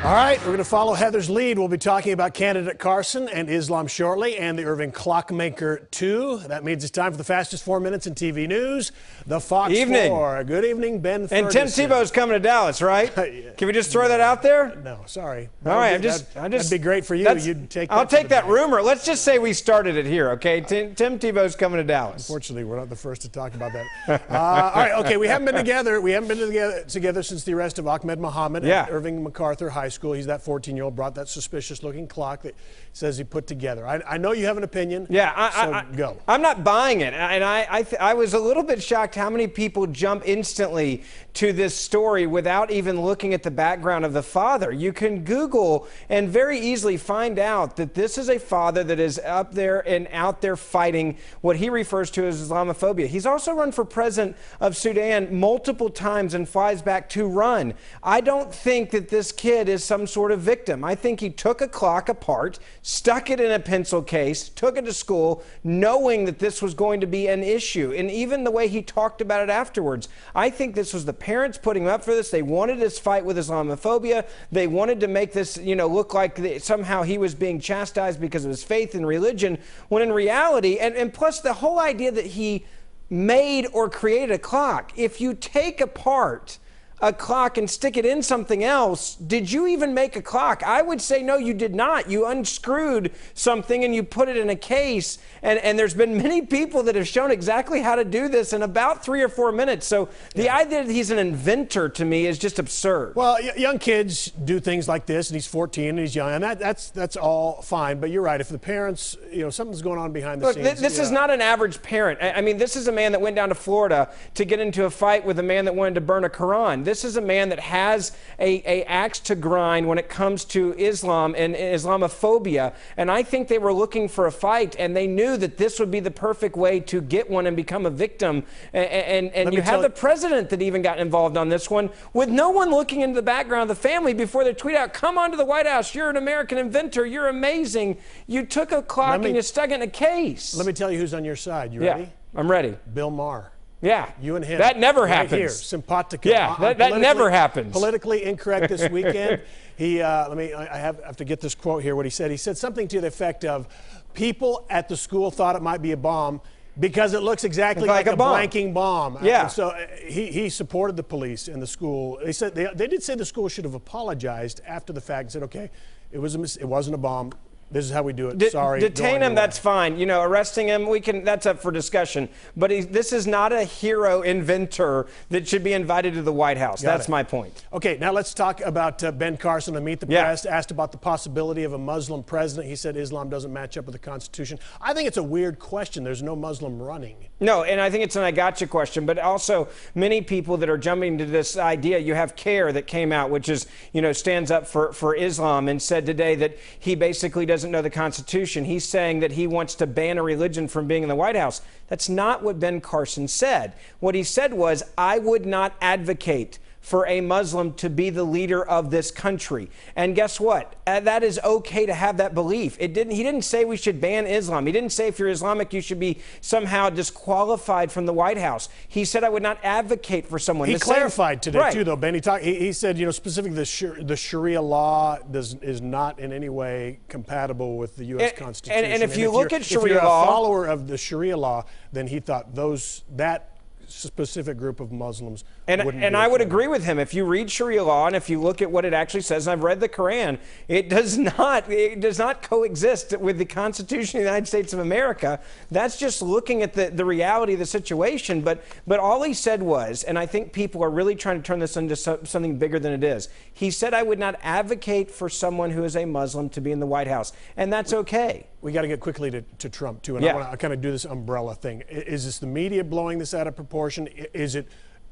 All right, we're going to follow Heather's lead. We'll be talking about candidate Carson and Islam shortly, and the Irving Clockmaker 2. That means it's time for the fastest 4 minutes in TV news. The Fox 4. Good evening, Ben Ferguson. And Tim Tebow's coming to Dallas, right? Yeah. Can we just throw that out there? No, sorry. All right, that'd be great for you. You'd take. I'll take that rumor. Let's just say we started it here, okay? Tim Tebow's coming to Dallas. Unfortunately, we're not the first to talk about that. All right, okay. We haven't been together. We haven't been together since the arrest of Ahmed Muhammad at Irving MacArthur High School. He's that 14-year-old brought that suspicious-looking clock that says he put together. I know you have an opinion. Yeah, go. I'm not buying it, and I was a little bit shocked how many people jump instantly to this story without even looking at the background of the father. You can Google and very easily find out that this is a father that is up there and out there fighting what he refers to as Islamophobia. He's also run for president of Sudan multiple times and flies back to run. I don't think that this kid is some sort of victim. I think he took a clock apart, stuck it in a pencil case, took it to school, knowing that this was going to be an issue. And even the way he talked about it afterwards, I think this was the parents putting him up for this. They wanted this fight with Islamophobia. They wanted to make this, look like somehow he was being chastised because of his faith and religion, when in reality, and plus the whole idea that he made or created a clock. If you take apart a clock and stick it in something else, did you even make a clock? I would say no, you did not. You unscrewed something and you put it in a case, and there's been many people that have shown exactly how to do this in about 3 or 4 minutes. So the idea that he's an inventor to me is just absurd. Well, young kids do things like this, and he's 14 and he's young, and that's all fine. But you're right. If the parents, something's going on behind the scenes. This is not an average parent. I mean, this is a man that went down to Florida to get into a fight with a man that wanted to burn a Quran. This is a man that has a axe to grind when it comes to Islam and Islamophobia. And I think they were looking for a fight, and they knew that this would be the perfect way to get one and become a victim. And you have the president that even got involved on this one, with no one looking into the background of the family before they tweet out, "Come on to the White House. You're an American inventor. You're amazing. You took a clock and you stuck it in a case." Let me tell you who's on your side. You ready? I'm ready. Bill Maher. Yeah. You and him. That never happens. Here, simpatico. Yeah, that never happens. Politically incorrect this weekend. I have to get this quote here, what he said. He said something to the effect of, people at the school thought it might be a bomb because it looks exactly like a blanking bomb. Yeah. And so he supported the police and the school. They said they did say the school should have apologized after the fact and said, okay, it wasn't a bomb. This is how we do it. Sorry. Detain him, that's fine. Arresting him, that's up for discussion. But this is not a hero inventor that should be invited to the White House. That's my point. Okay, now let's talk about Ben Carson on Meet the Press. Asked about the possibility of a Muslim president. He said Islam doesn't match up with the Constitution. I think it's a weird question. There's no Muslim running. No, and I think it's an I gotcha question. But also, many people that are jumping to this idea, you have CARE that came out, which is, stands up for Islam, and said today that he basically doesn't know the Constitution. He's saying that he wants to ban a religion from being in the White House. That's not what Ben Carson said. What he said was, I would not advocate for a Muslim to be the leader of this country. And guess what? That is okay to have that belief. He didn't say we should ban Islam. He didn't say if you're Islamic, you should be somehow disqualified from the White House. He said I would not advocate for someone. He clarified today, too, though, Ben. He said, specifically the Sharia law is not in any way compatible with the U.S. Constitution. And if you look at Sharia law, if you're a follower of the Sharia law, then he thought that specific group of Muslims and I would agree with him. If you read Sharia law and if you look at what it actually says, and I've read the Quran, it does not coexist with the Constitution of the United States of America. That's just looking at the reality of the situation. But all he said was, and I think people are really trying to turn this into something bigger than it is, he said I would not advocate for someone who is a Muslim to be in the White House, and that's okay. We got to get quickly to Trump, too, and I want to kind of do this umbrella thing. Is this the media blowing this out of proportion?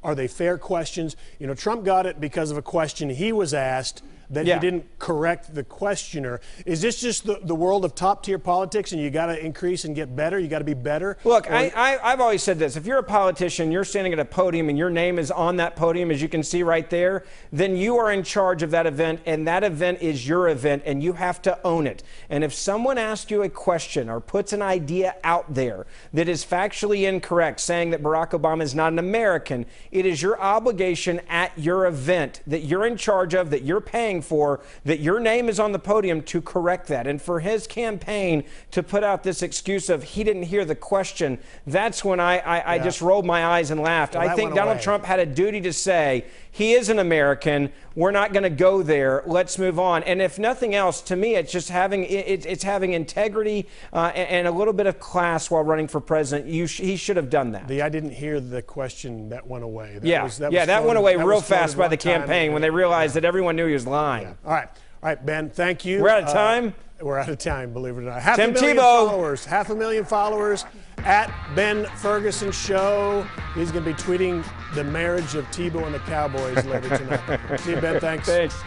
Are they fair questions? Trump got it because of a question he was asked that he didn't correct the questioner. Is this just the world of top-tier politics, and you got to increase and get better? You got to be better? Look, I've always said this. If you're a politician, you're standing at a podium, and your name is on that podium, as you can see right there, then you are in charge of that event, and that event is your event, and you have to own it. And if someone asks you a question or puts an idea out there that is factually incorrect, saying that Barack Obama is not an American, it is your obligation at your event that you're in charge of, that you're paying looking for that your name is on the podium to correct that. And for his campaign to put out this excuse of he didn't hear the question, that's when I just rolled my eyes and laughed. Well, I think Donald Trump had a duty to say, he is an American. We're not going to go there. Let's move on. And if nothing else, to me, it's just having integrity and a little bit of class while running for president. He should have done that. I didn't hear the question that went away. That went away real fast by the campaign when they realized that everyone knew he was lying. Yeah. All right, Ben, thank you. We're out of time. We're out of time, believe it or not. Tim Tebow. Followers, 500,000 followers at Ben Ferguson Show. He's going to be tweeting the marriage of Tebow and the Cowboys later tonight. See you, Ben. Thanks.